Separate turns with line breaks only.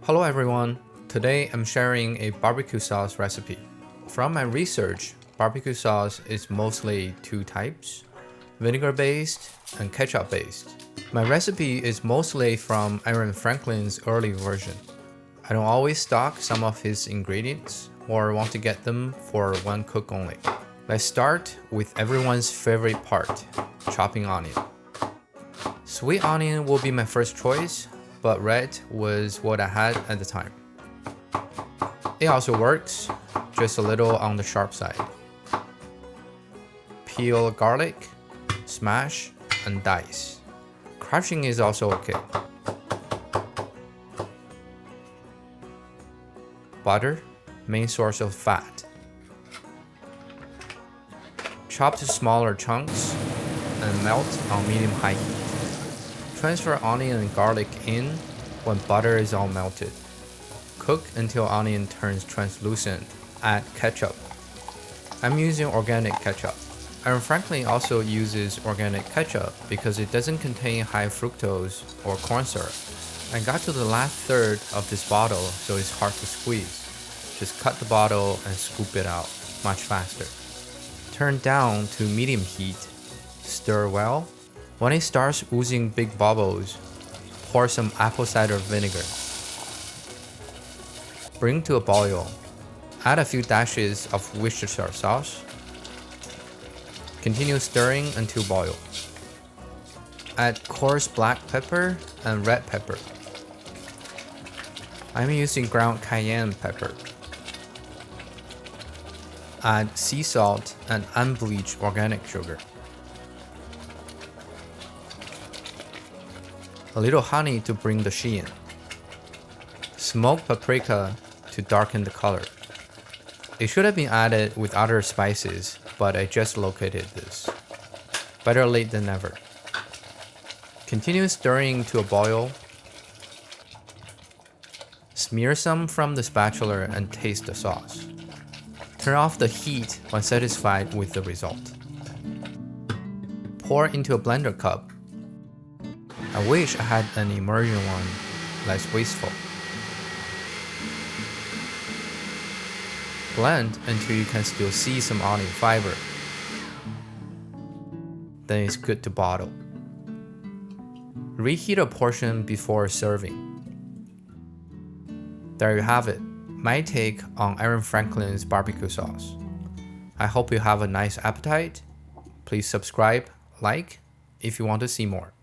Hello everyone, today I'm sharing a barbecue sauce recipe. From my research, barbecue sauce is mostly two types, vinegar based and ketchup based. My recipe is mostly from Aaron Franklin's early version. I don't always stock some of his ingredients or want to get them for one cook only. Let's start with everyone's favorite part, chopping onion. Sweet onion will be my first choice, but red was what I had at the time. It also works, just a little on the sharp side. Peel garlic, smash, and dice. Crushing is also okay. Butter, main source of fat. Chop to smaller chunks and melt on medium-high heat. Transfer onion and garlic in when butter is all melted. Cook until onion turns translucent. Add ketchup. I'm using organic ketchup. Aaron Franklin also uses organic ketchup because it doesn't contain high fructose or corn syrup. I got to the last third of this bottle, so it's hard to squeeze. Just cut the bottle and scoop it out much faster. Turn down to medium heat. Stir well. When it starts oozing big bubbles, pour some apple cider vinegar. Bring to a boil. Add a few dashes of Worcestershire sauce. Continue stirring until boil. Add coarse black pepper and red pepper. I'm using ground cayenne pepper. Add sea salt and unbleached organic sugar. A little honey to bring the sheen. Smoked paprika to darken the color. It should have been added with other spices, but I just located this. Better late than never. Continue stirring to a boil. Smear some from the spatula and taste the sauce. Turn off the heat when satisfied with the result. Pour into a blender cup. I wish I had an immersion one, less wasteful. Blend until you can still see some onion fiber. Then it's good to bottle. Reheat a portion before serving. There you have it, my take on Aaron Franklin's barbecue sauce. I hope you have a nice appetite. Please subscribe, like, if you want to see more.